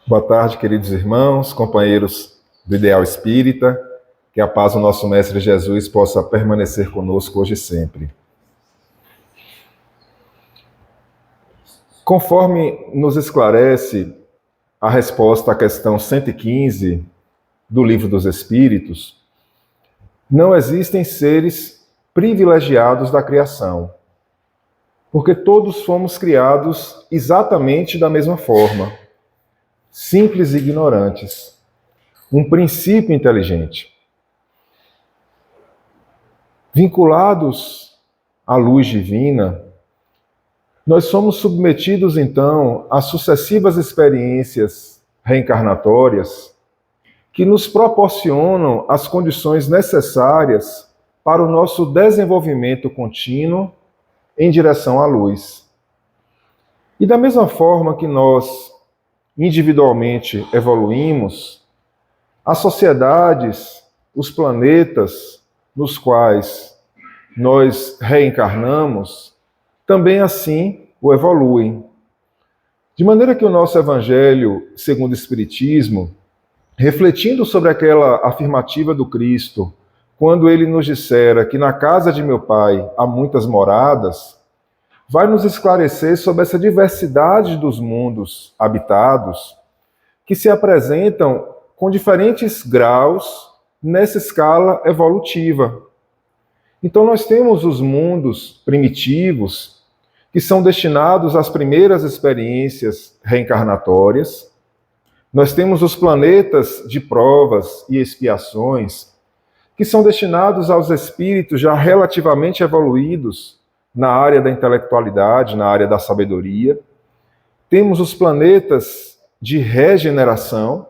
Boa tarde, queridos irmãos, companheiros do Ideal Espírita. Que a paz do nosso Mestre Jesus possa permanecer conosco hoje e sempre. Conforme nos esclarece a resposta à questão 115 do Livro dos Espíritos, não existem seres privilegiados da criação, porque todos fomos criados exatamente da mesma forma, simples e ignorantes, um princípio inteligente. Vinculados à luz divina, nós somos submetidos, então, a sucessivas experiências reencarnatórias que nos proporcionam as condições necessárias para o nosso desenvolvimento contínuo em direção à luz. E da mesma forma que nós individualmente evoluímos, as sociedades, os planetas nos quais nós reencarnamos, também assim o evoluem. De maneira que o nosso Evangelho, segundo o Espiritismo, refletindo sobre aquela afirmativa do Cristo, quando ele nos dissera que na casa de meu Pai há muitas moradas, vai nos esclarecer sobre essa diversidade dos mundos habitados, que se apresentam com diferentes graus nessa escala evolutiva. Então nós temos os mundos primitivos, que são destinados às primeiras experiências reencarnatórias. Nós temos os planetas de provas e expiações, que são destinados aos espíritos já relativamente evoluídos na área da intelectualidade, na área da sabedoria. Temos os planetas de regeneração,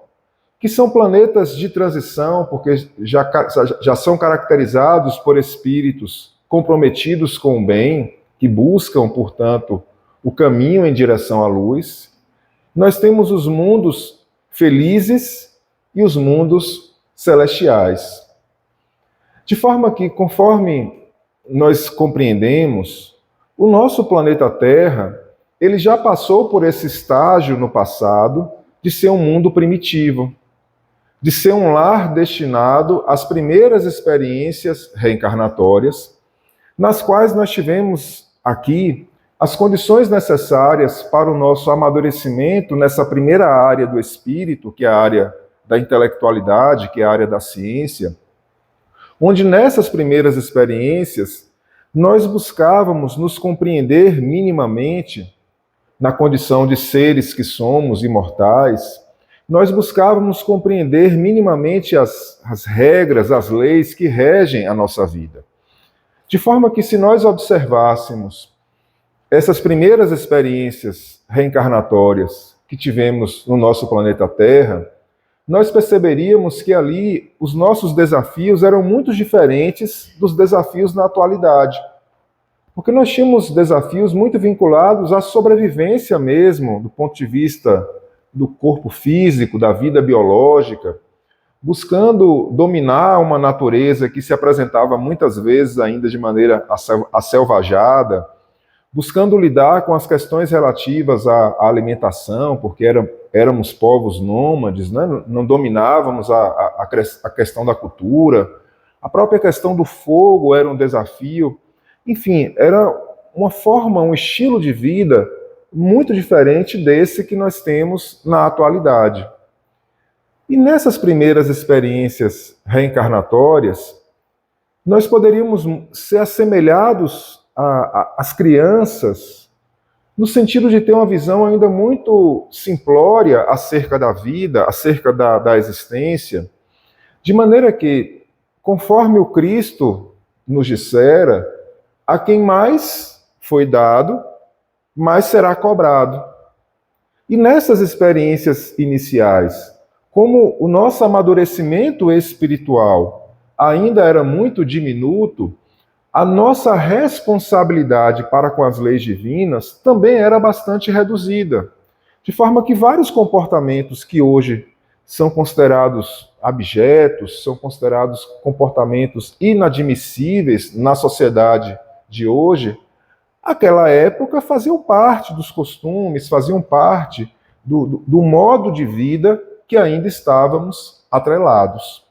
que são planetas de transição, porque já são caracterizados por espíritos comprometidos com o bem, que buscam, portanto, o caminho em direção à luz. Nós temos os mundos felizes e os mundos celestiais. De forma que, conforme nós compreendemos, o nosso planeta Terra, ele já passou por esse estágio no passado de ser um mundo primitivo, de ser um lar destinado às primeiras experiências reencarnatórias, nas quais nós tivemos aqui as condições necessárias para o nosso amadurecimento nessa primeira área do espírito, que é a área da intelectualidade, que é a área da ciência, onde nessas primeiras experiências nós buscávamos nos compreender minimamente na condição de seres que somos imortais. Nós buscávamos compreender minimamente as regras, as leis que regem a nossa vida. De forma que, se nós observássemos essas primeiras experiências reencarnatórias que tivemos no nosso planeta Terra, nós perceberíamos que ali os nossos desafios eram muito diferentes dos desafios na atualidade. Porque nós tínhamos desafios muito vinculados à sobrevivência mesmo, do ponto de vista do corpo físico, da vida biológica, buscando dominar uma natureza que se apresentava muitas vezes ainda de maneira aselvajada, buscando lidar com as questões relativas à alimentação, porque éramos povos nômades, né? Não dominávamos a questão da cultura, a própria questão do fogo era um desafio. Enfim, era uma forma, um estilo de vida muito diferente desse que nós temos na atualidade. E nessas primeiras experiências reencarnatórias, nós poderíamos ser assemelhados às crianças, no sentido de ter uma visão ainda muito simplória acerca da vida, acerca da existência, de maneira que, conforme o Cristo nos dissera, a quem mais foi dado, mais será cobrado. E nessas experiências iniciais, como o nosso amadurecimento espiritual ainda era muito diminuto, a nossa responsabilidade para com as leis divinas também era bastante reduzida. De forma que vários comportamentos que hoje são considerados abjetos, são considerados comportamentos inadmissíveis na sociedade de hoje, aquela época faziam parte dos costumes, faziam parte do modo de vida que ainda estávamos atrelados.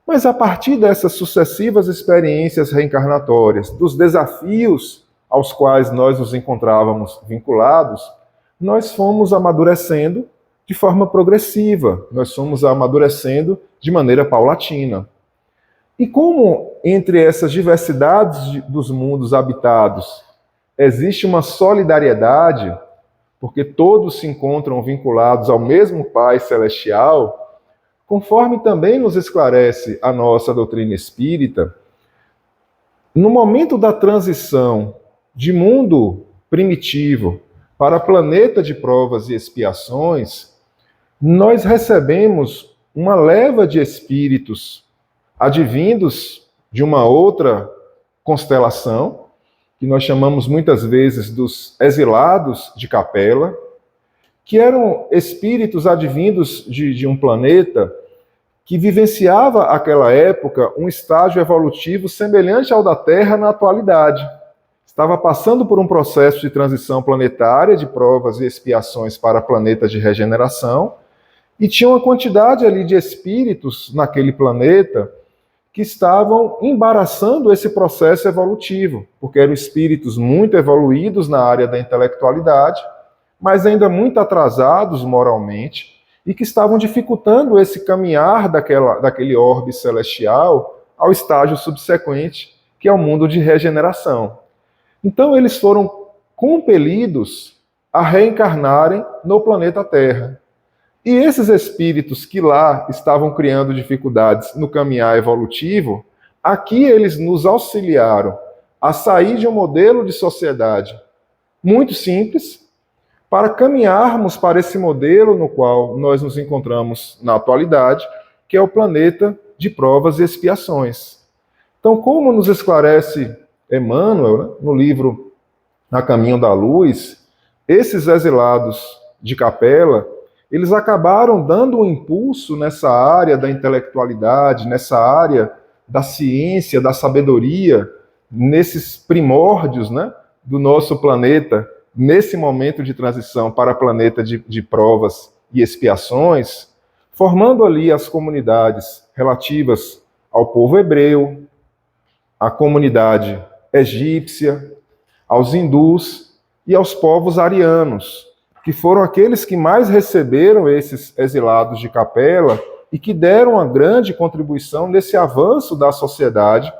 Mas a partir dessas sucessivas experiências reencarnatórias, dos desafios aos quais nós nos encontrávamos vinculados, nós fomos amadurecendo de forma progressiva, nós fomos amadurecendo de maneira paulatina. E como entre essas diversidades dos mundos habitados existe uma solidariedade, porque todos se encontram vinculados ao mesmo Pai Celestial, conforme também nos esclarece a nossa doutrina espírita, no momento da transição de mundo primitivo para planeta de provas e expiações, nós recebemos uma leva de espíritos advindos de uma outra constelação, que nós chamamos muitas vezes dos exilados de Capela, que eram espíritos advindos de um planeta que vivenciava aquela época um estágio evolutivo semelhante ao da Terra na atualidade. Estava passando por um processo de transição planetária, de provas e expiações para planetas de regeneração, e tinha uma quantidade ali de espíritos naquele planeta que estavam embaraçando esse processo evolutivo, porque eram espíritos muito evoluídos na área da intelectualidade, mas ainda muito atrasados moralmente, e que estavam dificultando esse caminhar daquele orbe celestial ao estágio subsequente, que é o mundo de regeneração. Então eles foram compelidos a reencarnarem no planeta Terra. E esses espíritos que lá estavam criando dificuldades no caminhar evolutivo, aqui eles nos auxiliaram a sair de um modelo de sociedade muito simples, para caminharmos para esse modelo no qual nós nos encontramos na atualidade, que é o planeta de provas e expiações. Então, como nos esclarece Emmanuel, né, no livro A Caminho da Luz, esses exilados de Capela, eles acabaram dando um impulso nessa área da intelectualidade, nessa área da ciência, da sabedoria, nesses primórdios, né, do nosso planeta, nesse momento de transição para planeta de provas e expiações, formando ali as comunidades relativas ao povo hebreu, à comunidade egípcia, aos hindus e aos povos arianos, que foram aqueles que mais receberam esses exilados de Capela e que deram uma grande contribuição nesse avanço da sociedade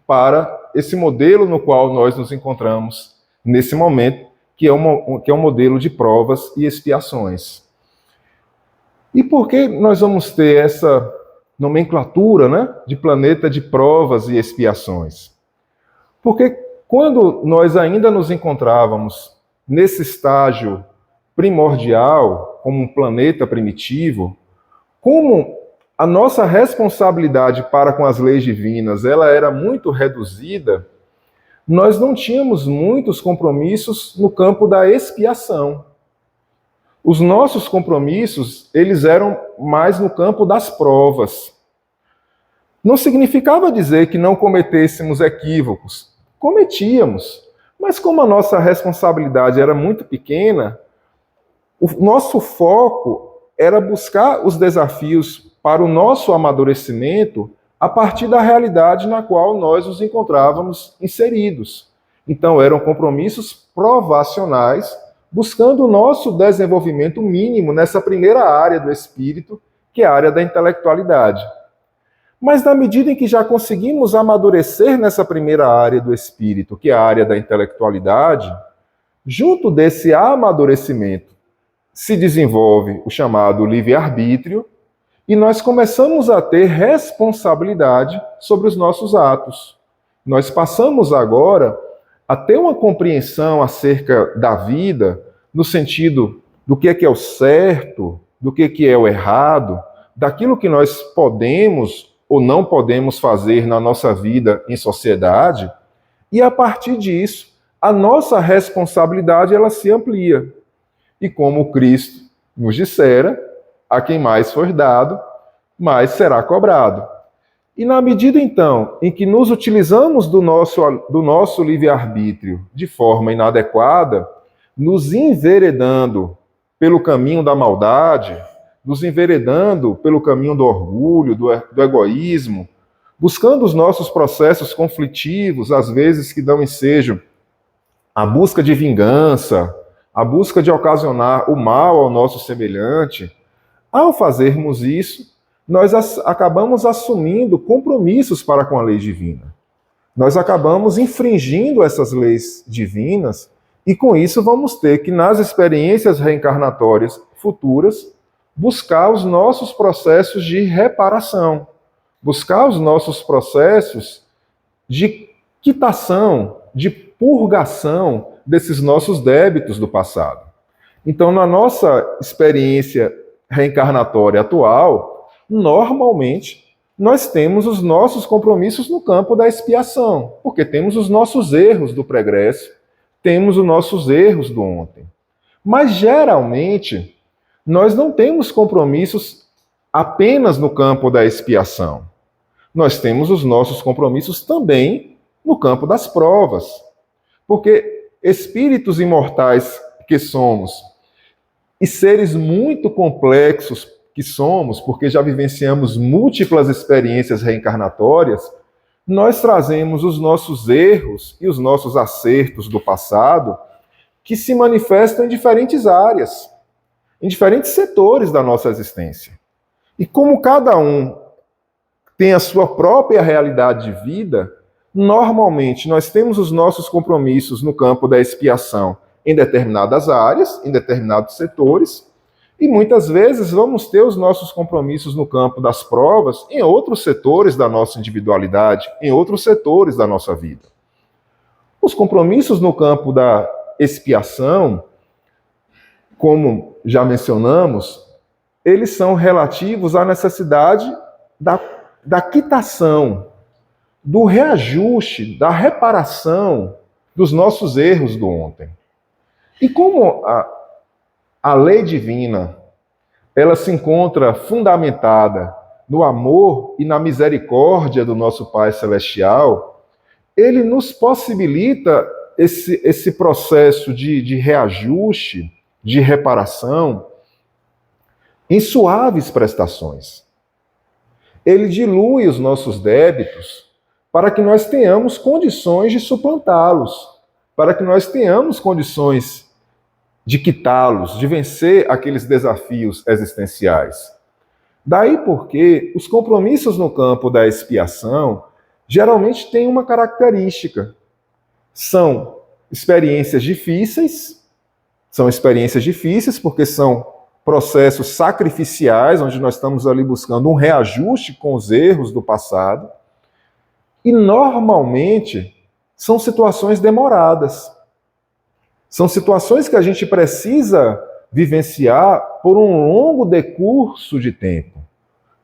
para esse modelo no qual nós nos encontramos nesse momento, que é um modelo de provas e expiações. E por que nós vamos ter essa nomenclatura, né, de planeta de provas e expiações? Porque quando nós ainda nos encontrávamos nesse estágio primordial, como um planeta primitivo, como a nossa responsabilidade para com as leis divinas ela era muito reduzida, nós não tínhamos muitos compromissos no campo da expiação. Os nossos compromissos, eles eram mais no campo das provas. Não significava dizer que não cometêssemos equívocos. Cometíamos. Mas como a nossa responsabilidade era muito pequena, o nosso foco era buscar os desafios para o nosso amadurecimento a partir da realidade na qual nós nos encontrávamos inseridos. Então, eram compromissos provacionais, buscando o nosso desenvolvimento mínimo nessa primeira área do espírito, que é a área da intelectualidade. Mas na medida em que já conseguimos amadurecer nessa primeira área do espírito, que é a área da intelectualidade, junto desse amadurecimento se desenvolve o chamado livre-arbítrio, e nós começamos a ter responsabilidade sobre os nossos atos. Nós passamos agora a ter uma compreensão acerca da vida, no sentido do que é o certo, do que é o errado, daquilo que nós podemos ou não podemos fazer na nossa vida em sociedade, e a partir disso, a nossa responsabilidade ela se amplia. E como Cristo nos dissera, a quem mais for dado, mais será cobrado. E na medida, então, em que nos utilizamos do nosso livre-arbítrio de forma inadequada, nos enveredando pelo caminho da maldade, nos enveredando pelo caminho do orgulho, do egoísmo, buscando os nossos processos conflitivos, às vezes que dão ensejo à busca de vingança, à busca de ocasionar o mal ao nosso semelhante. Ao fazermos isso, nós acabamos assumindo compromissos para com a lei divina. Nós acabamos infringindo essas leis divinas e com isso vamos ter que, nas experiências reencarnatórias futuras, buscar os nossos processos de reparação, buscar os nossos processos de quitação, de purgação desses nossos débitos do passado. Então, na nossa experiência reencarnatória atual, normalmente, nós temos os nossos compromissos no campo da expiação, porque temos os nossos erros do pregresso, temos os nossos erros do ontem. Mas, geralmente, nós não temos compromissos apenas no campo da expiação. Nós temos os nossos compromissos também no campo das provas. Porque espíritos imortais que somos e seres muito complexos que somos, porque já vivenciamos múltiplas experiências reencarnatórias, nós trazemos os nossos erros e os nossos acertos do passado que se manifestam em diferentes áreas, em diferentes setores da nossa existência. E como cada um tem a sua própria realidade de vida, normalmente nós temos os nossos compromissos no campo da expiação em determinadas áreas, em determinados setores, e muitas vezes vamos ter os nossos compromissos no campo das provas em outros setores da nossa individualidade, em outros setores da nossa vida. Os compromissos no campo da expiação, como já mencionamos, eles são relativos à necessidade da quitação, do reajuste, da reparação dos nossos erros do ontem. E como a lei divina, ela se encontra fundamentada no amor e na misericórdia do nosso Pai Celestial, ele nos possibilita esse processo de reajuste, de reparação, em suaves prestações. Ele dilui os nossos débitos para que nós tenhamos condições de suplantá-los, para que nós tenhamos condições de quitá-los, de vencer aqueles desafios existenciais. Daí porque os compromissos no campo da expiação geralmente têm uma característica. São experiências difíceis porque são processos sacrificiais, onde nós estamos ali buscando um reajuste com os erros do passado. E, normalmente, são situações demoradas. São situações que a gente precisa vivenciar por um longo decurso de tempo.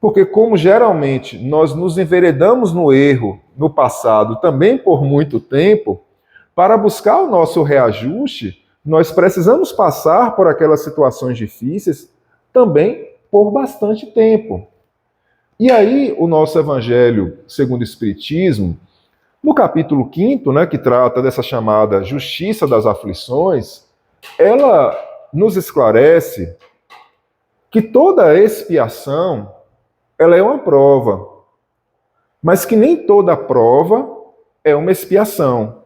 Porque, como geralmente nós nos enveredamos no erro no passado também por muito tempo, para buscar o nosso reajuste, nós precisamos passar por aquelas situações difíceis também por bastante tempo. E aí, o nosso Evangelho segundo o Espiritismo, no capítulo 5º, que trata dessa chamada justiça das aflições, ela nos esclarece que toda expiação ela é uma prova, mas que nem toda prova é uma expiação.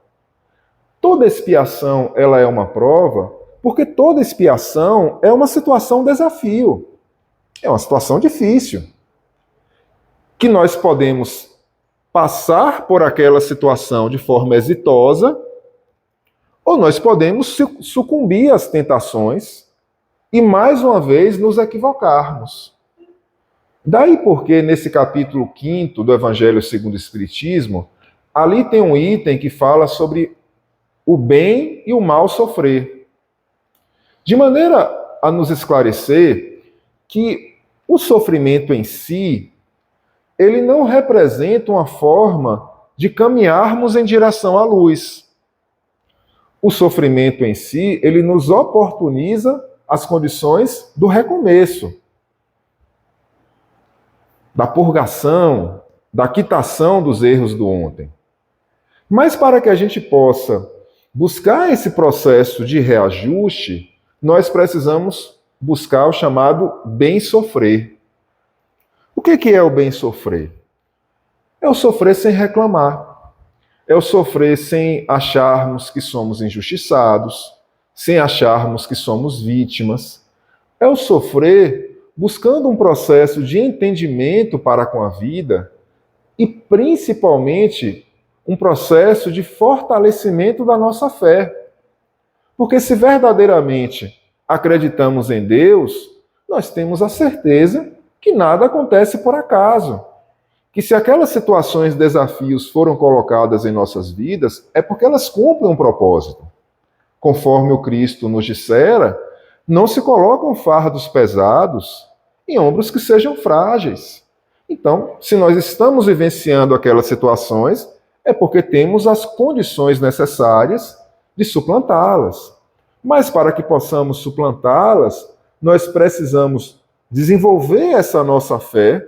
Toda expiação ela é uma prova, porque toda expiação é uma situação desafio, é uma situação difícil, que nós podemos passar por aquela situação de forma exitosa, ou nós podemos sucumbir às tentações e, mais uma vez, nos equivocarmos. Daí porque, nesse capítulo 5º do Evangelho segundo o Espiritismo, ali tem um item que fala sobre o bem e o mal sofrer. De maneira a nos esclarecer que o sofrimento em si, ele não representa uma forma de caminharmos em direção à luz. O sofrimento em si, ele nos oportuniza as condições do recomeço, da purgação, da quitação dos erros do ontem. Mas para que a gente possa buscar esse processo de reajuste, nós precisamos buscar o chamado bem sofrer. O que é o bem sofrer? É o sofrer sem reclamar. É o sofrer sem acharmos que somos injustiçados, sem acharmos que somos vítimas. É o sofrer buscando um processo de entendimento para com a vida e, principalmente, um processo de fortalecimento da nossa fé. Porque se verdadeiramente acreditamos em Deus, nós temos a certeza que nada acontece por acaso. Que se aquelas situações, desafios foram colocadas em nossas vidas, é porque elas cumprem um propósito. Conforme o Cristo nos dissera, não se colocam fardos pesados em ombros que sejam frágeis. Então, se nós estamos vivenciando aquelas situações, é porque temos as condições necessárias de suplantá-las. Mas para que possamos suplantá-las, nós precisamos desenvolver essa nossa fé,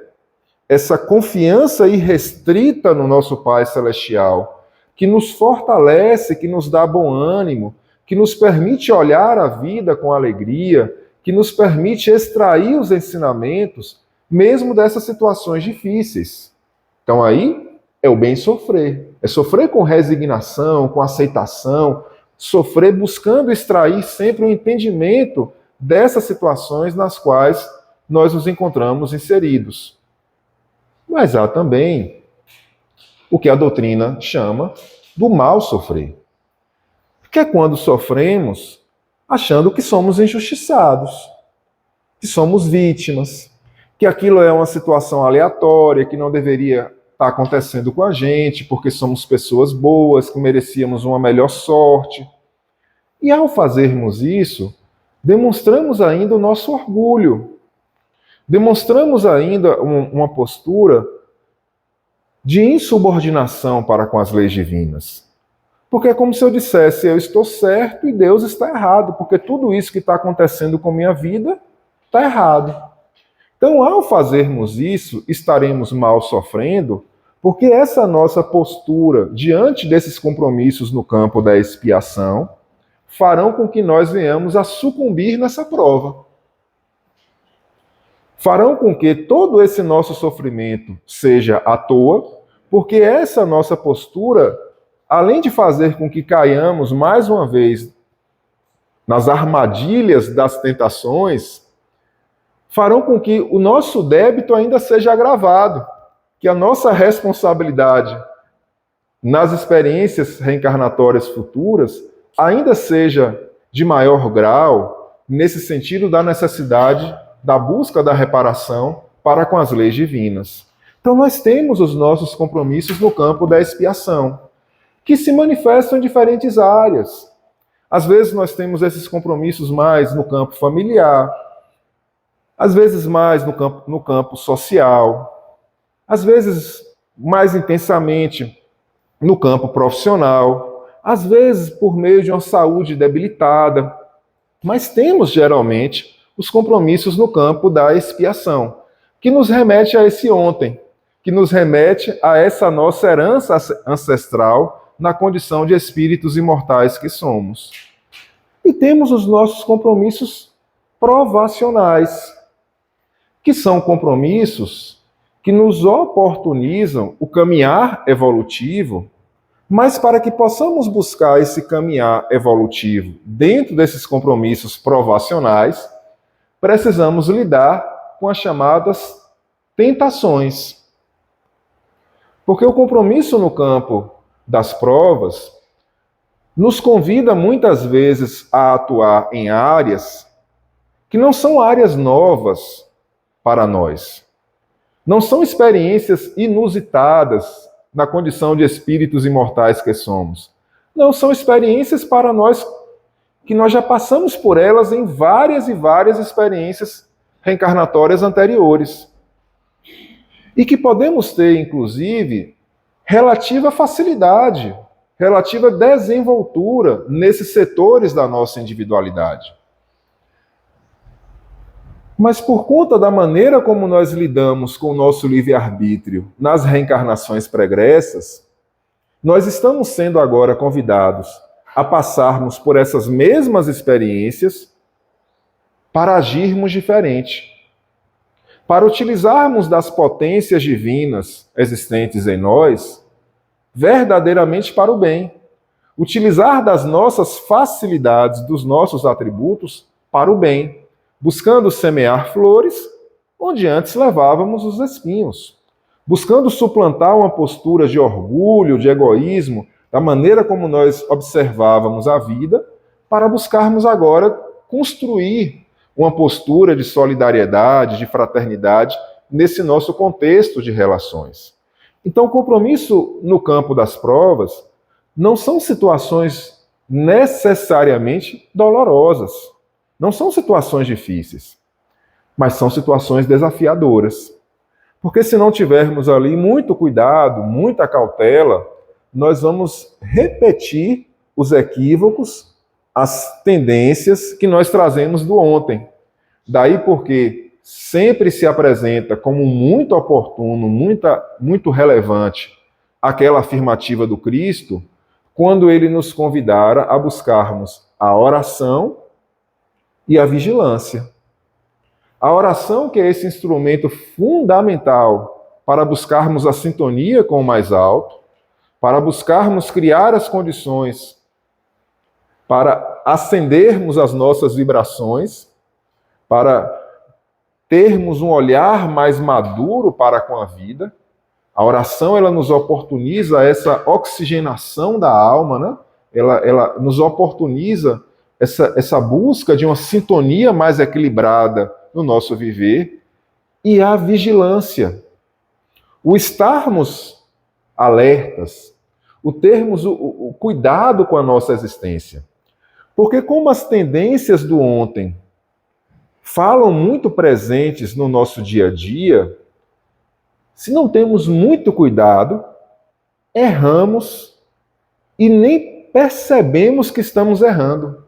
essa confiança irrestrita no nosso Pai Celestial, que nos fortalece, que nos dá bom ânimo, que nos permite olhar a vida com alegria, que nos permite extrair os ensinamentos, mesmo dessas situações difíceis. Então aí é o bem sofrer. É sofrer com resignação, com aceitação, sofrer buscando extrair sempre o entendimento dessas situações nas quais nós nos encontramos inseridos. Mas há também o que a doutrina chama do mal sofrer. Que é quando sofremos achando que somos injustiçados, que somos vítimas, que aquilo é uma situação aleatória, que não deveria estar acontecendo com a gente, porque somos pessoas boas, que merecíamos uma melhor sorte. E ao fazermos isso, demonstramos ainda o nosso orgulho, demonstramos ainda uma postura de insubordinação para com as leis divinas. Porque é como se eu dissesse, eu estou certo e Deus está errado, porque tudo isso que está acontecendo com minha vida está errado. Então, ao fazermos isso, estaremos mal sofrendo, porque essa nossa postura diante desses compromissos no campo da expiação farão com que nós venhamos a sucumbir nessa prova. Farão com que todo esse nosso sofrimento seja à toa, porque essa nossa postura, além de fazer com que caiamos mais uma vez nas armadilhas das tentações, farão com que o nosso débito ainda seja agravado, que a nossa responsabilidade nas experiências reencarnatórias futuras ainda seja de maior grau, nesse sentido da necessidade da busca da reparação para com as leis divinas. Então nós temos os nossos compromissos no campo da expiação, que se manifestam em diferentes áreas. Às vezes nós temos esses compromissos mais no campo familiar, às vezes mais no campo social, às vezes mais intensamente no campo profissional, às vezes por meio de uma saúde debilitada, mas temos geralmente os compromissos no campo da expiação, que nos remete a esse ontem, que nos remete a essa nossa herança ancestral na condição de espíritos imortais que somos. E temos os nossos compromissos provacionais, que são compromissos que nos oportunizam o caminhar evolutivo, mas para que possamos buscar esse caminhar evolutivo dentro desses compromissos provacionais, precisamos lidar com as chamadas tentações. Porque o compromisso no campo das provas nos convida muitas vezes a atuar em áreas que não são áreas novas para nós. Não são experiências inusitadas na condição de espíritos imortais que somos. Não, são experiências para nós que nós já passamos por elas em várias e várias experiências reencarnatórias anteriores. E que podemos ter, inclusive, relativa facilidade, relativa desenvoltura nesses setores da nossa individualidade. Mas por conta da maneira como nós lidamos com o nosso livre-arbítrio nas reencarnações pregressas, nós estamos sendo agora convidados a passarmos por essas mesmas experiências para agirmos diferente, para utilizarmos das potências divinas existentes em nós verdadeiramente para o bem, utilizar das nossas facilidades, dos nossos atributos para o bem, buscando semear flores onde antes levávamos os espinhos, buscando suplantar uma postura de orgulho, de egoísmo, da maneira como nós observávamos a vida, para buscarmos agora construir uma postura de solidariedade, de fraternidade, nesse nosso contexto de relações. Então, o compromisso no campo das provas não são situações necessariamente dolorosas, não são situações difíceis, mas são situações desafiadoras. Porque se não tivermos ali muito cuidado, muita cautela, nós vamos repetir os equívocos, as tendências que nós trazemos do ontem. Daí porque sempre se apresenta como muito oportuno, muito relevante aquela afirmativa do Cristo, quando ele nos convidara a buscarmos a oração e a vigilância. A oração, que é esse instrumento fundamental para buscarmos a sintonia com o mais alto, para buscarmos criar as condições para acendermos as nossas vibrações, para termos um olhar mais maduro para com a vida. A oração, ela nos oportuniza essa oxigenação da alma, né? Ela nos oportuniza essa busca de uma sintonia mais equilibrada no nosso viver. E a vigilância, o estarmos alertas, o termos o cuidado com a nossa existência. Porque como as tendências do ontem falam muito presentes no nosso dia a dia, se não temos muito cuidado, erramos e nem percebemos que estamos errando.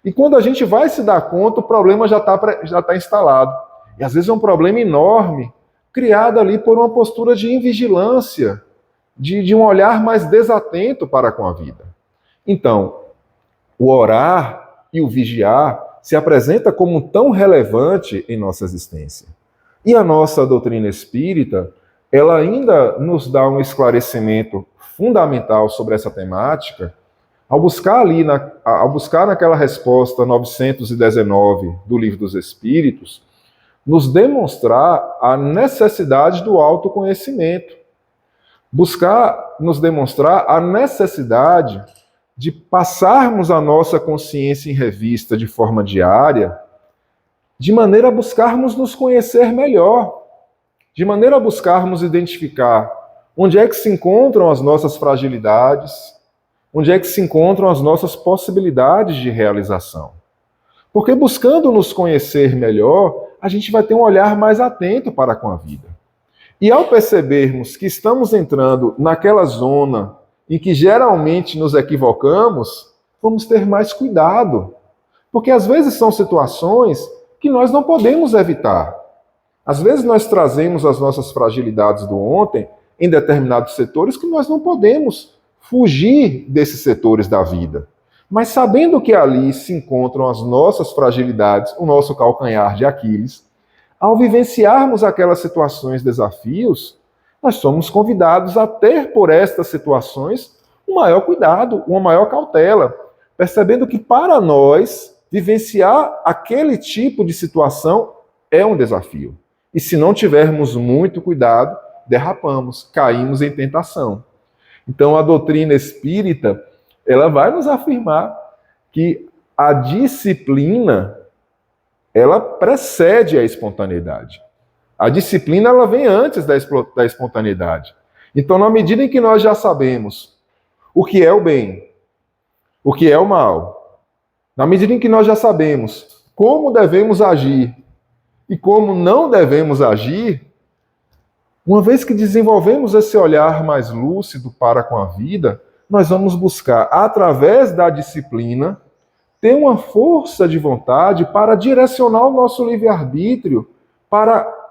E quando a gente vai se dar conta, o problema já está instalado. E às vezes é um problema enorme, criado ali por uma postura de invigilância, de um olhar mais desatento para com a vida. Então, o orar e o vigiar se apresenta como tão relevante em nossa existência. E a nossa doutrina espírita, ela ainda nos dá um esclarecimento fundamental sobre essa temática, ao buscar naquela resposta 919 do Livro dos Espíritos, nos demonstrar a necessidade do autoconhecimento. Buscar nos demonstrar a necessidade de passarmos a nossa consciência em revista de forma diária, de maneira a buscarmos nos conhecer melhor, de maneira a buscarmos identificar onde é que se encontram as nossas fragilidades, onde é que se encontram as nossas possibilidades de realização. Porque buscando nos conhecer melhor, a gente vai ter um olhar mais atento para com a vida. E ao percebermos que estamos entrando naquela zona em que geralmente nos equivocamos, vamos ter mais cuidado. Porque às vezes são situações que nós não podemos evitar. Às vezes nós trazemos as nossas fragilidades do ontem em determinados setores que nós não podemos fugir desses setores da vida. Mas sabendo que ali se encontram as nossas fragilidades, o nosso calcanhar de Aquiles, ao vivenciarmos aquelas situações, desafios, nós somos convidados a ter por estas situações um maior cuidado, uma maior cautela, percebendo que para nós vivenciar aquele tipo de situação é um desafio. E se não tivermos muito cuidado, derrapamos, caímos em tentação. Então a doutrina espírita, ela vai nos afirmar que a disciplina, ela precede a espontaneidade. A disciplina, ela vem antes da espontaneidade. Então, na medida em que nós já sabemos o que é o bem, o que é o mal, na medida em que nós já sabemos como devemos agir e como não devemos agir, uma vez que desenvolvemos esse olhar mais lúcido para com a vida, nós vamos buscar, através da disciplina, ter uma força de vontade para direcionar o nosso livre-arbítrio para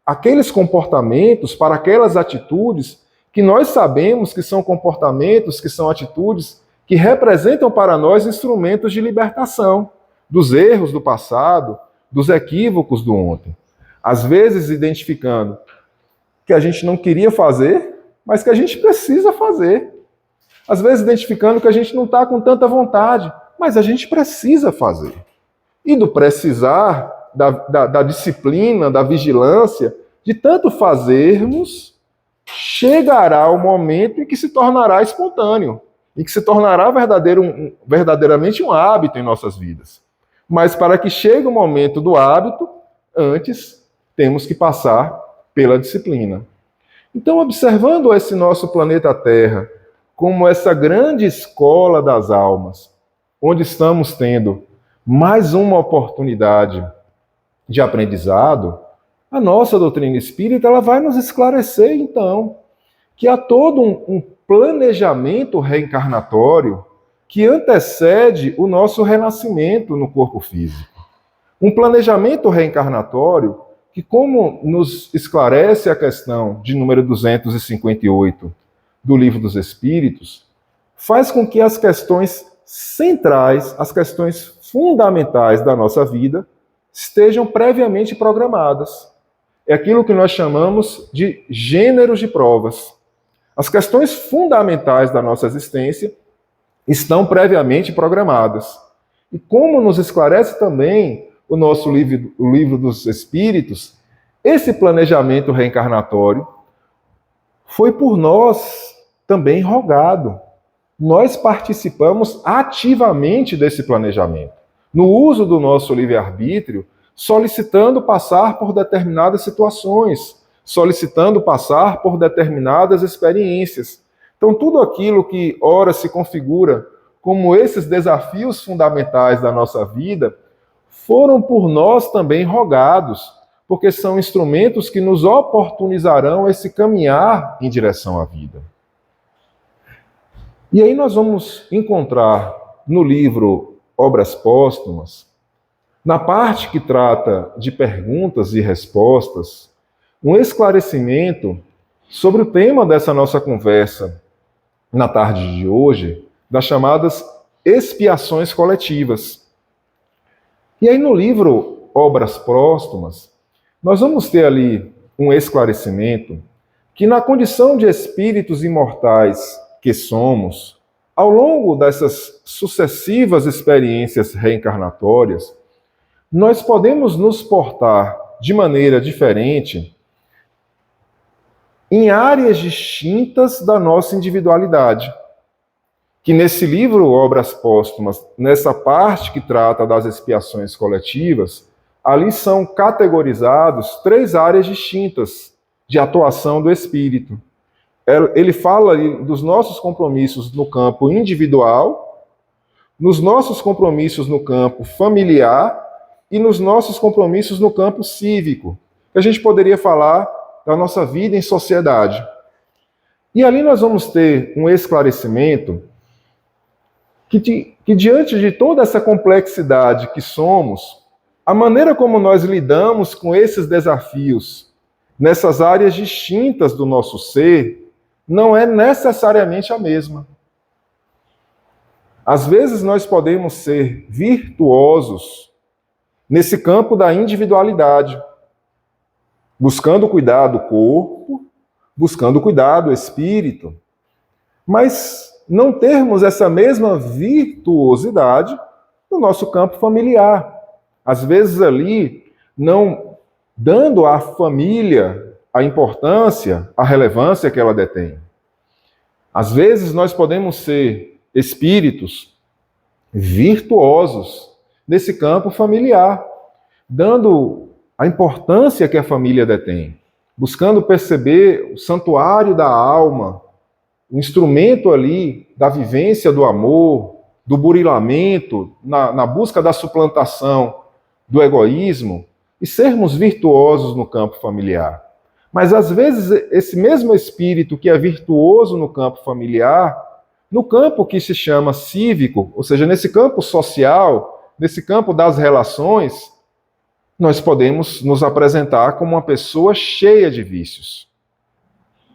aqueles comportamentos, para aquelas atitudes que nós sabemos que são comportamentos, que são atitudes que representam para nós instrumentos de libertação. dos erros do passado, dos equívocos do ontem. Às vezes identificando que a gente não queria fazer, mas que a gente precisa fazer. Às vezes identificando que a gente não está com tanta vontade, mas a gente precisa fazer. E do precisar, da disciplina, da vigilância, de tanto fazermos, chegará o momento em que se tornará espontâneo, em que se tornará verdadeiramente um hábito em nossas vidas. Mas para que chegue o momento do hábito, antes temos que passar pela disciplina. Então, observando esse nosso planeta Terra como essa grande escola das almas, onde estamos tendo mais uma oportunidade de aprendizado, a nossa doutrina espírita ela vai nos esclarecer, então, que há todo um planejamento reencarnatório que antecede o nosso renascimento no corpo físico. Um planejamento reencarnatório que, como nos esclarece a questão de número 258 do Livro dos Espíritos, faz com que as questões centrais, as questões fundamentais da nossa vida, estejam previamente programadas. É aquilo que nós chamamos de gêneros de provas. As questões fundamentais da nossa existência estão previamente programadas. E como nos esclarece também o nosso livro, o Livro dos Espíritos, esse planejamento reencarnatório foi por nós também rogado. Nós participamos ativamente desse planejamento, no uso do nosso livre-arbítrio, solicitando passar por determinadas situações, solicitando passar por determinadas experiências. Então, tudo aquilo que ora se configura como esses desafios fundamentais da nossa vida, foram por nós também rogados, porque são instrumentos que nos oportunizarão esse caminhar em direção à vida. E aí nós vamos encontrar no livro Obras Póstumas, na parte que trata de perguntas e respostas, um esclarecimento sobre o tema dessa nossa conversa na tarde de hoje, das chamadas expiações coletivas. E aí no livro Obras Póstumas, nós vamos ter ali um esclarecimento que na condição de espíritos imortais que somos, ao longo dessas sucessivas experiências reencarnatórias, nós podemos nos portar de maneira diferente em áreas distintas da nossa individualidade. Que nesse livro, Obras Póstumas, nessa parte que trata das expiações coletivas, ali são categorizados 3 áreas distintas de atuação do espírito. Ele fala ali dos nossos compromissos no campo individual, nos nossos compromissos no campo familiar e nos nossos compromissos no campo cívico. A gente poderia falar da nossa vida em sociedade. E ali nós vamos ter um esclarecimento que diante de toda essa complexidade que somos, a maneira como nós lidamos com esses desafios nessas áreas distintas do nosso ser não é necessariamente a mesma. Às vezes nós podemos ser virtuosos nesse campo da individualidade, buscando cuidar do corpo, buscando cuidar do espírito, mas não termos essa mesma virtuosidade no nosso campo familiar. Às vezes ali, não dando à família a importância, a relevância que ela detém. Às vezes nós podemos ser espíritos virtuosos nesse campo familiar, dando a importância que a família detém, buscando perceber o santuário da alma, o instrumento ali da vivência do amor, do burilamento, na busca da suplantação do egoísmo, e sermos virtuosos no campo familiar. Mas às vezes esse mesmo espírito que é virtuoso no campo familiar, no campo que se chama cívico, ou seja, nesse campo social, nesse campo das relações, nós podemos nos apresentar como uma pessoa cheia de vícios,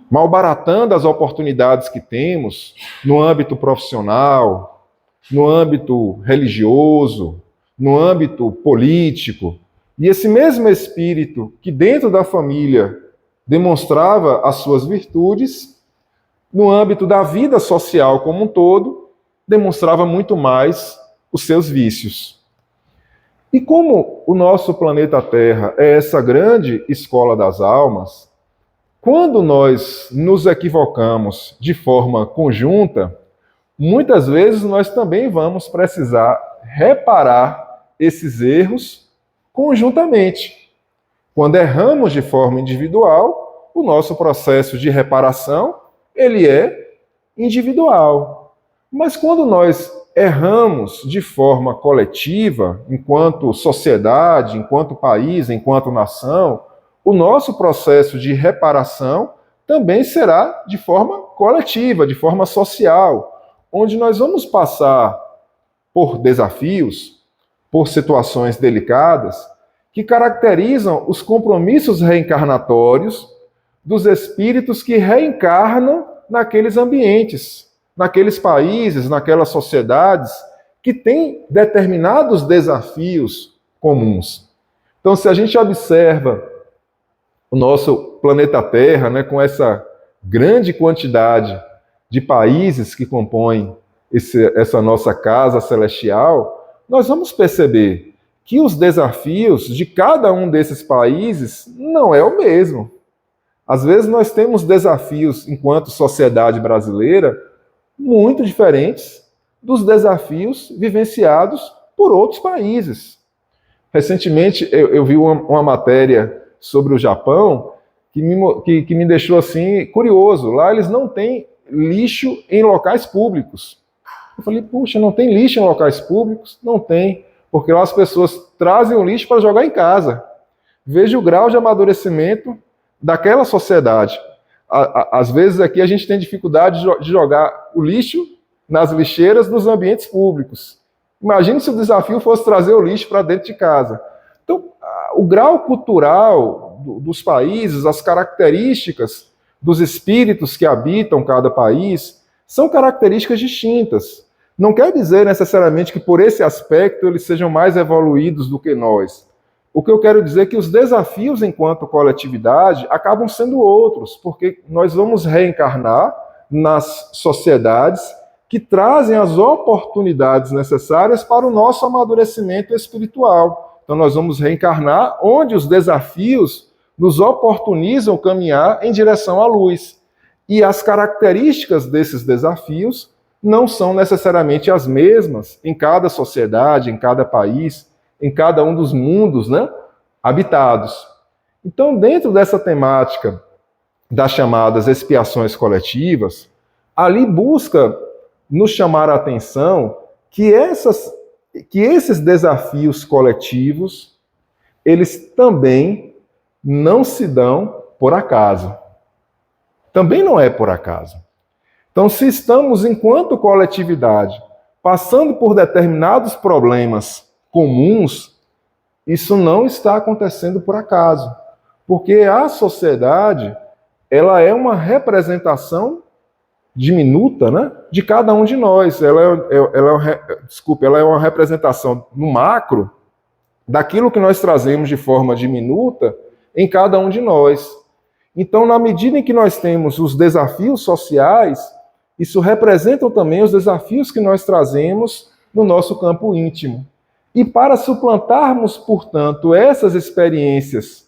malbaratando as oportunidades que temos no âmbito profissional, no âmbito religioso, no âmbito político, e esse mesmo espírito que dentro da família demonstrava as suas virtudes, no âmbito da vida social como um todo, demonstrava muito mais os seus vícios. E como o nosso planeta Terra é essa grande escola das almas, quando nós nos equivocamos de forma conjunta, muitas vezes nós também vamos precisar reparar esses erros conjuntamente. Quando erramos de forma individual, o nosso processo de reparação, ele é individual. Mas quando nós erramos de forma coletiva, enquanto sociedade, enquanto país, enquanto nação, o nosso processo de reparação também será de forma coletiva, de forma social, onde nós vamos passar por desafios, por situações delicadas, que caracterizam os compromissos reencarnatórios dos espíritos que reencarnam naqueles ambientes, naqueles países, naquelas sociedades que têm determinados desafios comuns. Então, se a gente observa o nosso planeta Terra, né, com grande quantidade de países que compõem essa nossa casa celestial, nós vamos perceber que os desafios de cada um desses países não é o mesmo. Às vezes nós temos desafios, enquanto sociedade brasileira, muito diferentes dos desafios vivenciados por outros países. Recentemente eu vi uma matéria sobre o Japão que me deixou assim curioso. Lá eles não têm lixo em locais públicos. Eu falei, puxa, não tem lixo em locais públicos? Não tem, porque lá as pessoas trazem o lixo para jogar em casa. Veja o grau de amadurecimento daquela sociedade. Às vezes aqui a gente tem dificuldade de jogar o lixo nas lixeiras dos ambientes públicos. Imagine se o desafio fosse trazer o lixo para dentro de casa. Então, o grau cultural dos países, as características dos espíritos que habitam cada país, são características distintas. Não quer dizer necessariamente que por esse aspecto eles sejam mais evoluídos do que nós. O que eu quero dizer é que os desafios enquanto coletividade acabam sendo outros, porque nós vamos reencarnar nas sociedades que trazem as oportunidades necessárias para o nosso amadurecimento espiritual. Então nós vamos reencarnar onde os desafios nos oportunizam caminhar em direção à luz. E as características desses desafios não são necessariamente as mesmas em cada sociedade, em cada país, em cada um dos mundos, né, habitados. Então, dentro dessa temática das chamadas expiações coletivas, ali busca nos chamar a atenção que esses desafios coletivos, eles também não se dão por acaso. Também não é por acaso. Então, se estamos, enquanto coletividade, passando por determinados problemas comuns, isso não está acontecendo por acaso. Porque a sociedade, ela é uma representação diminuta, né, de cada um de nós. Ela é uma representação no macro daquilo que nós trazemos de forma diminuta em cada um de nós. Então, na medida em que nós temos os desafios sociais, isso representa também os desafios que nós trazemos no nosso campo íntimo. E para suplantarmos, portanto, essas experiências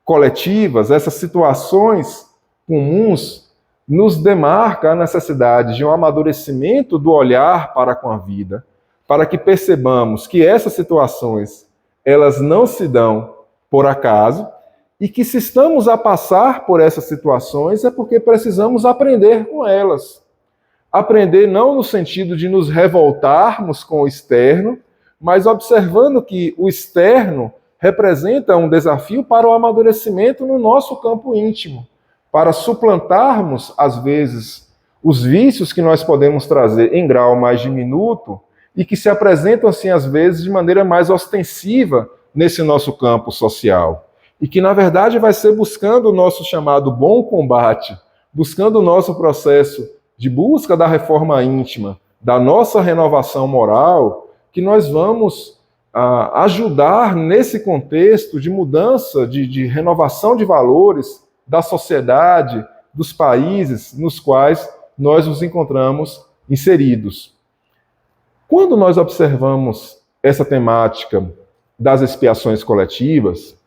coletivas, essas situações comuns, nos demarca a necessidade de um amadurecimento do olhar para com a vida, para que percebamos que essas situações, elas não se dão por acaso, e que se estamos a passar por essas situações é porque precisamos aprender com elas. Aprender não no sentido de nos revoltarmos com o externo, mas observando que o externo representa um desafio para o amadurecimento no nosso campo íntimo, para suplantarmos, às vezes, os vícios que nós podemos trazer em grau mais diminuto e que se apresentam, assim, às vezes, de maneira mais ostensiva nesse nosso campo social. E que, na verdade, vai ser buscando o nosso chamado bom combate, buscando o nosso processo de busca da reforma íntima, da nossa renovação moral, que nós vamos ajudar nesse contexto de mudança, de renovação de valores da sociedade, dos países nos quais nós nos encontramos inseridos. Quando nós observamos essa temática das expiações coletivas,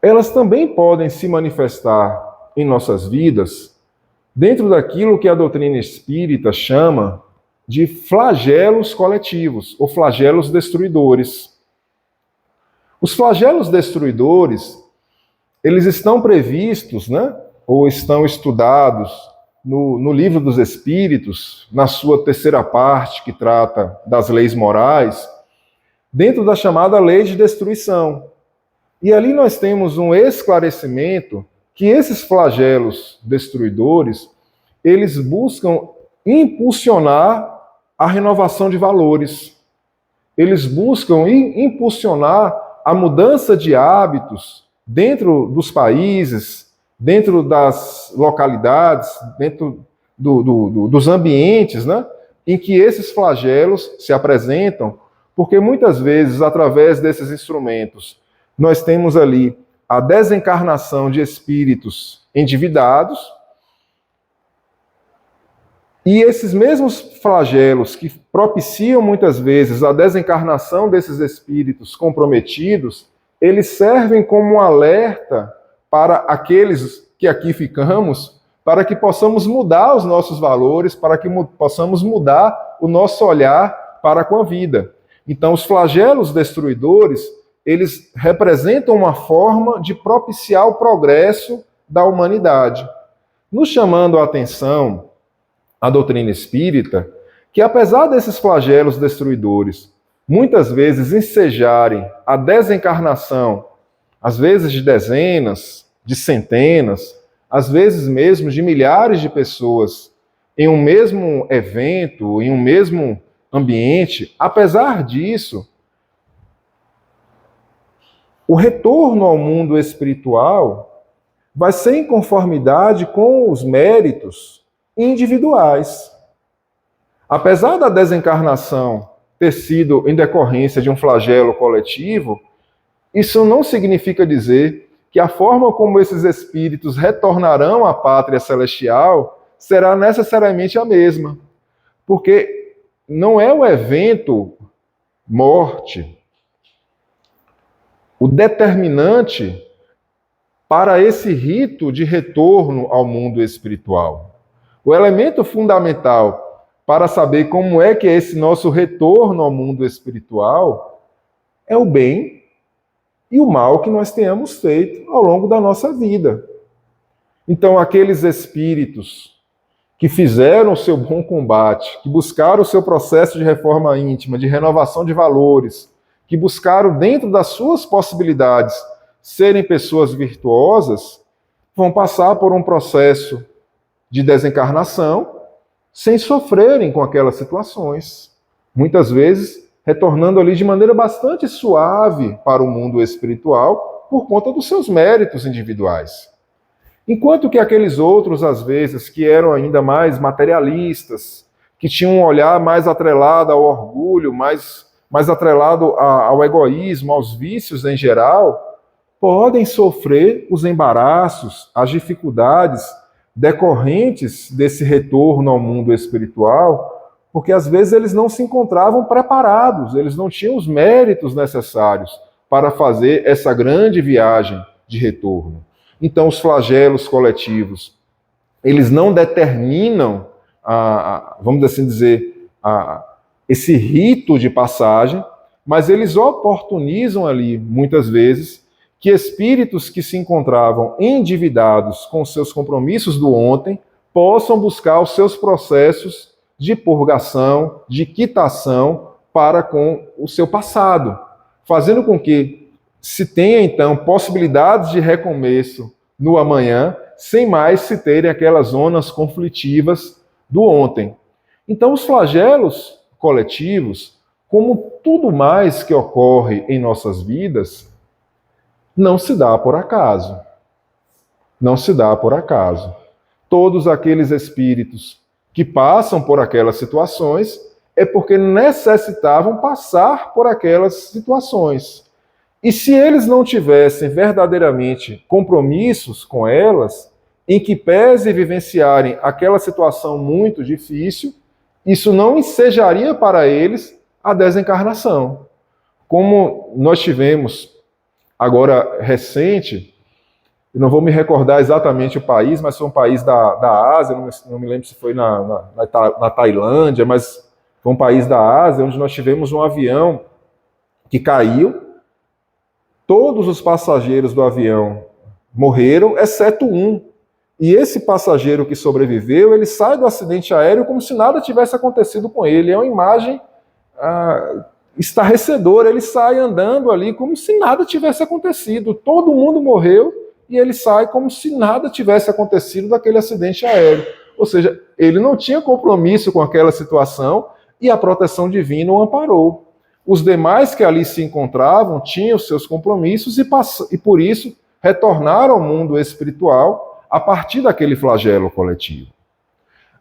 elas também podem se manifestar em nossas vidas dentro daquilo que a doutrina espírita chama de flagelos coletivos, ou flagelos destruidores. Os flagelos destruidores, eles estão previstos, ou estão estudados no Livro dos Espíritos, na sua terceira parte, que trata das leis morais, dentro da chamada lei de destruição. E ali nós temos um esclarecimento que esses flagelos destruidores, eles buscam impulsionar a renovação de valores. Eles buscam impulsionar a mudança de hábitos dentro dos países, dentro das localidades, dentro dos ambientes, em que esses flagelos se apresentam, porque muitas vezes, através desses instrumentos, nós temos ali a desencarnação de espíritos endividados, e esses mesmos flagelos que propiciam muitas vezes a desencarnação desses espíritos comprometidos, eles servem como um alerta para aqueles que aqui ficamos, para que possamos mudar os nossos valores, para que possamos mudar o nosso olhar para com a vida. Então, os flagelos destruidores, eles representam uma forma de propiciar o progresso da humanidade, nos chamando a atenção a doutrina espírita, que apesar desses flagelos destruidores muitas vezes ensejarem a desencarnação, às vezes de dezenas, de centenas, às vezes mesmo de milhares de pessoas em um mesmo evento, em um mesmo ambiente, apesar disso, o retorno ao mundo espiritual vai ser em conformidade com os méritos individuais. Apesar da desencarnação ter sido em decorrência de um flagelo coletivo, isso não significa dizer que a forma como esses espíritos retornarão à pátria celestial será necessariamente a mesma. Porque não é o evento morte o determinante para esse rito de retorno ao mundo espiritual. O elemento fundamental para saber como é que é esse nosso retorno ao mundo espiritual é o bem e o mal que nós tenhamos feito ao longo da nossa vida. Então, aqueles espíritos que fizeram o seu bom combate, que buscaram o seu processo de reforma íntima, de renovação de valores, que buscaram, dentro das suas possibilidades, serem pessoas virtuosas, vão passar por um processo de desencarnação sem sofrerem com aquelas situações. Muitas vezes, retornando ali de maneira bastante suave para o mundo espiritual, por conta dos seus méritos individuais. Enquanto que aqueles outros, às vezes, que eram ainda mais materialistas, que tinham um olhar mais atrelado ao orgulho, mais atrelado ao egoísmo, aos vícios em geral, podem sofrer os embaraços, as dificuldades decorrentes desse retorno ao mundo espiritual, porque às vezes eles não se encontravam preparados, eles não tinham os méritos necessários para fazer essa grande viagem de retorno. Então, os flagelos coletivos, eles não determinam, vamos assim dizer, esse rito de passagem, mas eles oportunizam ali, muitas vezes, que espíritos que se encontravam endividados com seus compromissos do ontem possam buscar os seus processos de purgação, de quitação para com o seu passado, fazendo com que se tenha, então, possibilidades de recomeço no amanhã, sem mais se terem aquelas zonas conflitivas do ontem. Então, os flagelos coletivos, como tudo mais que ocorre em nossas vidas, não se dá por acaso. Não se dá por acaso. Todos aqueles espíritos que passam por aquelas situações, é porque necessitavam passar por aquelas situações. E se eles não tivessem verdadeiramente compromissos com elas, em que pese vivenciarem aquela situação muito difícil, isso não ensejaria para eles a desencarnação. Como nós tivemos agora recente, eu não vou me recordar exatamente o país, mas foi um país da Ásia, não me lembro se foi na Tailândia, mas foi um país da Ásia, onde nós tivemos um avião que caiu, todos os passageiros do avião morreram, exceto um. E esse passageiro que sobreviveu, ele sai do acidente aéreo como se nada tivesse acontecido com ele. É uma imagem estarrecedora. Ele sai andando ali como se nada tivesse acontecido. Todo mundo morreu e ele sai como se nada tivesse acontecido daquele acidente aéreo. Ou seja, ele não tinha compromisso com aquela situação e a proteção divina o amparou. Os demais que ali se encontravam tinham seus compromissos e por isso retornaram ao mundo espiritual a partir daquele flagelo coletivo.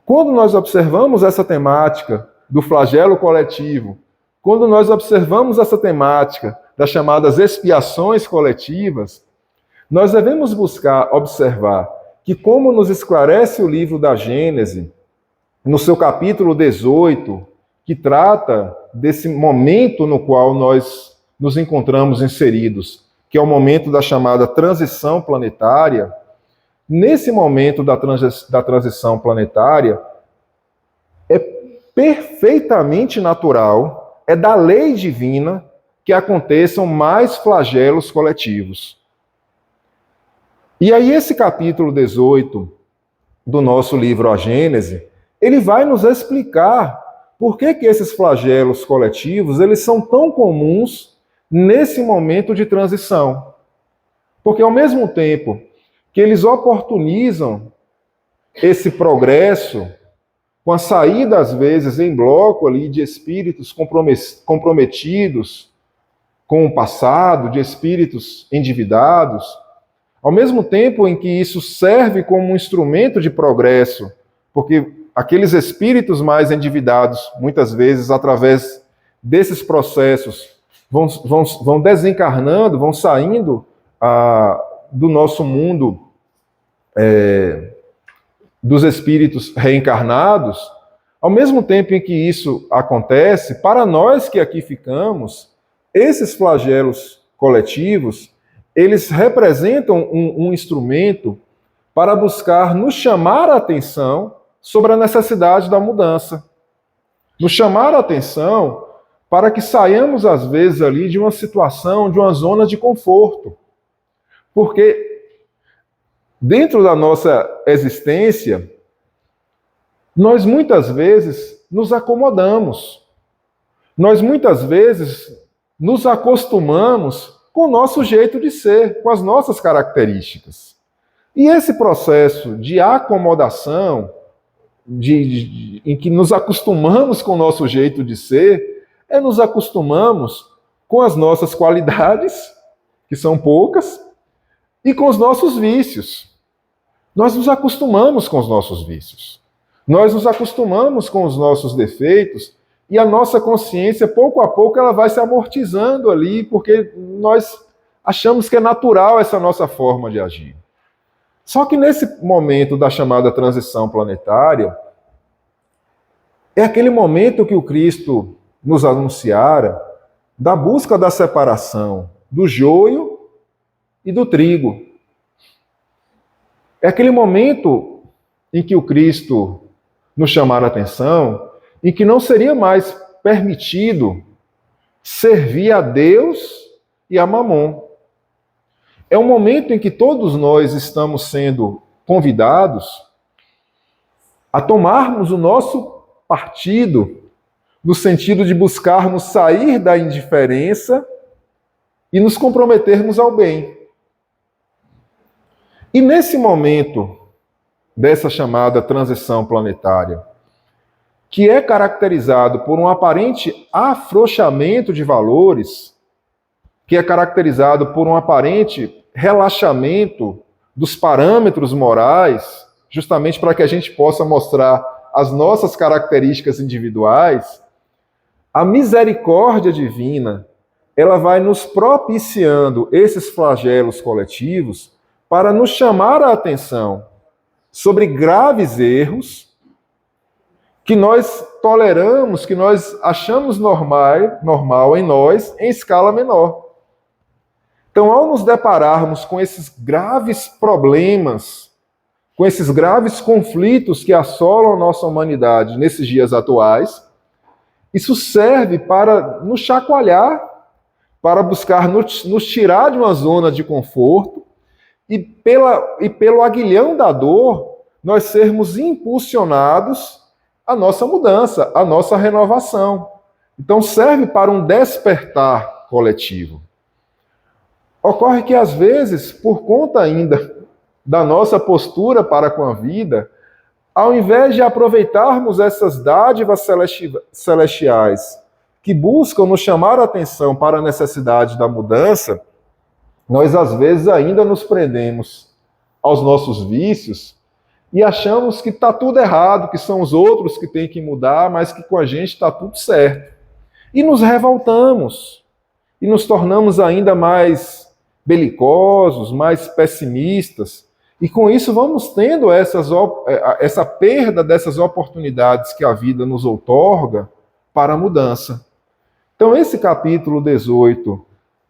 Quando nós observamos essa temática do flagelo coletivo, quando nós observamos essa temática das chamadas expiações coletivas, nós devemos buscar observar que, como nos esclarece o livro da Gênese, no seu capítulo 18, que trata desse momento no qual nós nos encontramos inseridos, que é o momento da chamada transição planetária, nesse momento da transição planetária, é perfeitamente natural, é da lei divina que aconteçam mais flagelos coletivos. E aí esse capítulo 18 do nosso livro A Gênese, ele vai nos explicar por que esses flagelos coletivos eles são tão comuns nesse momento de transição. Porque ao mesmo tempo que eles oportunizam esse progresso com a saída, às vezes, em bloco ali de espíritos comprometidos com o passado, de espíritos endividados, ao mesmo tempo em que isso serve como um instrumento de progresso, porque aqueles espíritos mais endividados, muitas vezes, através desses processos, vão desencarnando, vão saindo do nosso mundo dos espíritos reencarnados, ao mesmo tempo em que isso acontece, para nós que aqui ficamos, esses flagelos coletivos, eles representam um instrumento para buscar nos chamar a atenção sobre a necessidade da mudança. Nos chamar a atenção para que saiamos, às vezes, ali de uma situação, de uma zona de conforto. Porque dentro da nossa existência, nós muitas vezes nos acomodamos. Nós muitas vezes nos acostumamos com o nosso jeito de ser, com as nossas características. E esse processo de acomodação, em que nos acostumamos com o nosso jeito de ser, nos acostumamos com as nossas qualidades, que são poucas, e com os nossos vícios. Nós nos acostumamos com os nossos vícios. Nós nos acostumamos com os nossos defeitos e a nossa consciência, pouco a pouco, ela vai se amortizando ali, porque nós achamos que é natural essa nossa forma de agir. Só que nesse momento da chamada transição planetária, é aquele momento que o Cristo nos anunciara da busca da separação do joio e do trigo. É aquele momento em que o Cristo nos chamara a atenção, em que não seria mais permitido servir a Deus e a Mamon. É um momento em que todos nós estamos sendo convidados a tomarmos o nosso partido, no sentido de buscarmos sair da indiferença e nos comprometermos ao bem. E nesse momento dessa chamada transição planetária, que é caracterizado por um aparente afrouxamento de valores, que é caracterizado por um aparente relaxamento dos parâmetros morais, justamente para que a gente possa mostrar as nossas características individuais, A misericórdia divina, ela vai nos propiciando esses flagelos coletivos para nos chamar a atenção sobre graves erros que nós toleramos, que nós achamos normal em nós, em escala menor. Então, ao nos depararmos com esses graves problemas, com esses graves conflitos que assolam a nossa humanidade nesses dias atuais, isso serve para nos chacoalhar, para buscar nos tirar de uma zona de conforto e pelo aguilhão da dor, nós sermos impulsionados à nossa mudança, à nossa renovação. Então serve para um despertar coletivo. Ocorre que às vezes, por conta ainda da nossa postura para com a vida, ao invés de aproveitarmos essas dádivas celestiais que buscam nos chamar a atenção para a necessidade da mudança, nós às vezes ainda nos prendemos aos nossos vícios e achamos que está tudo errado, que são os outros que têm que mudar, mas que com a gente está tudo certo. E nos revoltamos e nos tornamos ainda mais belicosos, mais pessimistas. E com isso vamos tendo essa perda dessas oportunidades que a vida nos outorga para a mudança. Então esse capítulo 18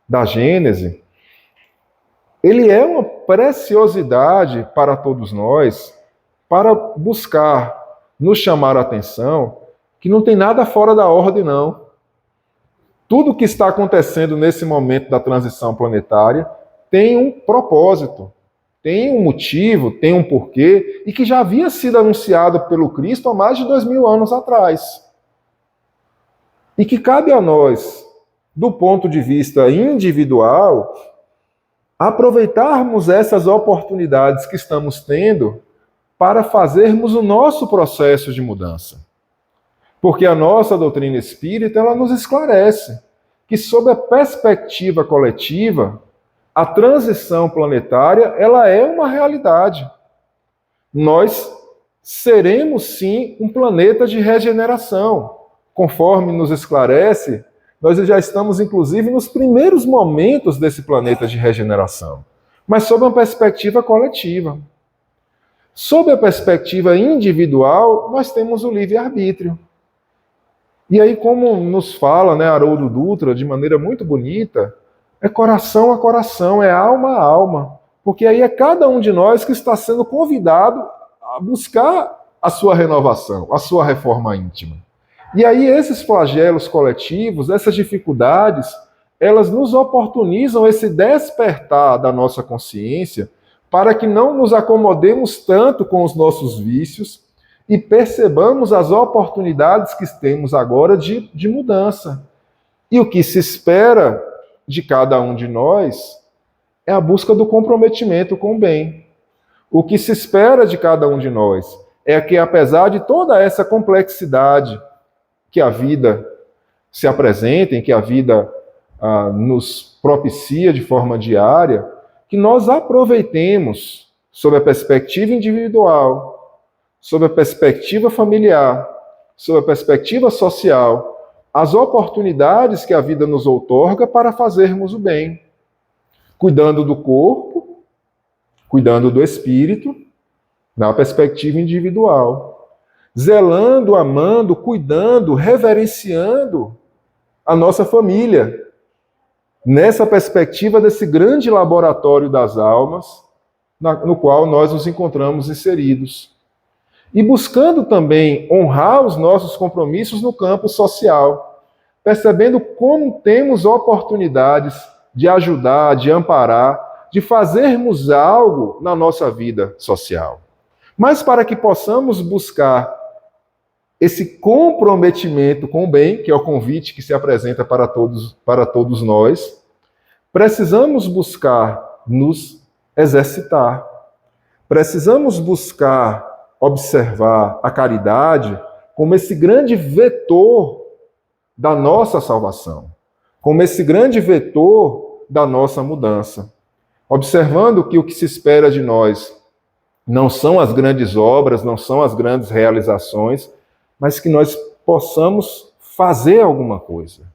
da Gênese, ele é uma preciosidade para todos nós, para buscar nos chamar a atenção que não tem nada fora da ordem, não. Tudo que está acontecendo nesse momento da transição planetária tem um propósito, tem um motivo, tem um porquê, e que já havia sido anunciado pelo Cristo há mais de 2000 anos atrás. E que cabe a nós, do ponto de vista individual, aproveitarmos essas oportunidades que estamos tendo para fazermos o nosso processo de mudança. Porque a nossa doutrina espírita, ela nos esclarece que, sob a perspectiva coletiva, a transição planetária, ela é uma realidade. Nós seremos, sim, um planeta de regeneração. Conforme nos esclarece, nós já estamos, inclusive, nos primeiros momentos desse planeta de regeneração. Mas sob uma perspectiva coletiva. Sob a perspectiva individual, nós temos o livre-arbítrio. E aí, como nos fala, Haroldo Dutra, de maneira muito bonita, é coração a coração, é alma a alma. Porque aí é cada um de nós que está sendo convidado a buscar a sua renovação, a sua reforma íntima. E aí esses flagelos coletivos, essas dificuldades, elas nos oportunizam esse despertar da nossa consciência para que não nos acomodemos tanto com os nossos vícios e percebamos as oportunidades que temos agora de mudança. E o que se espera de cada um de nós é a busca do comprometimento com o bem. O que se espera de cada um de nós é que, apesar de toda essa complexidade que a vida se apresenta, em que a vida nos propicia de forma diária, que nós aproveitemos, sob a perspectiva individual, sob a perspectiva familiar, sob a perspectiva social, as oportunidades que a vida nos outorga para fazermos o bem, cuidando do corpo, cuidando do espírito, na perspectiva individual, zelando, amando, cuidando, reverenciando a nossa família, nessa perspectiva desse grande laboratório das almas, no qual nós nos encontramos inseridos. E buscando também honrar os nossos compromissos no campo social, percebendo como temos oportunidades de ajudar, de amparar, de fazermos algo na nossa vida social. Mas para que possamos buscar esse comprometimento com o bem, que é o convite que se apresenta para todos nós, precisamos buscar nos exercitar. Precisamos buscar observar a caridade como esse grande vetor da nossa salvação, como esse grande vetor da nossa mudança. Observando que o que se espera de nós não são as grandes obras, não são as grandes realizações, mas que nós possamos fazer alguma coisa.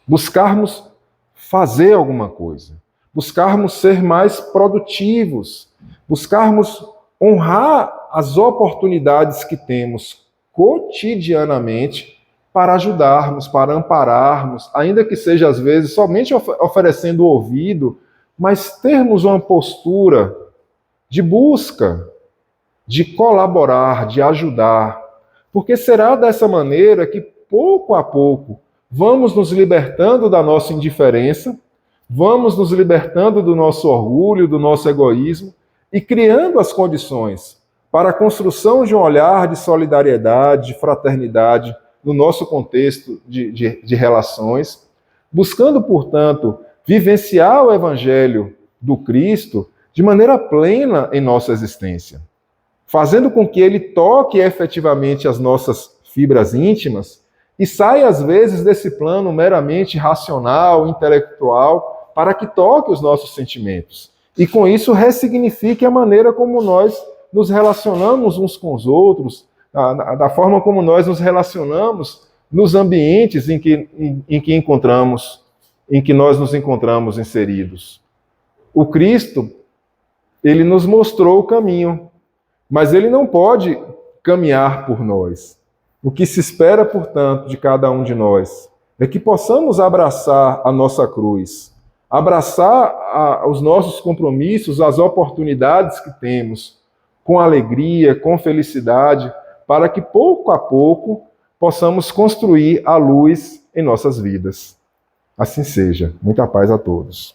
Buscarmos fazer alguma coisa. Buscarmos ser mais produtivos. Buscarmos honrar as oportunidades que temos cotidianamente para ajudarmos, para ampararmos, ainda que seja às vezes somente oferecendo o ouvido, mas termos uma postura de busca, de colaborar, de ajudar, porque será dessa maneira que pouco a pouco vamos nos libertando da nossa indiferença, vamos nos libertando do nosso orgulho, do nosso egoísmo e criando as condições para a construção de um olhar de solidariedade, de fraternidade no nosso contexto de relações, buscando, portanto, vivenciar o Evangelho do Cristo de maneira plena em nossa existência, fazendo com que ele toque efetivamente as nossas fibras íntimas e saia, às vezes, desse plano meramente racional, intelectual, para que toque os nossos sentimentos. E, com isso, ressignifique a maneira como nós nos relacionamos uns com os outros, da forma como nós nos relacionamos nos ambientes em que nós nos encontramos inseridos. O Cristo, ele nos mostrou o caminho, mas ele não pode caminhar por nós. O que se espera, portanto, de cada um de nós é que possamos abraçar a nossa cruz, abraçar os nossos compromissos, as oportunidades que temos, com alegria, com felicidade, para que pouco a pouco possamos construir a luz em nossas vidas. Assim seja. Muita paz a todos.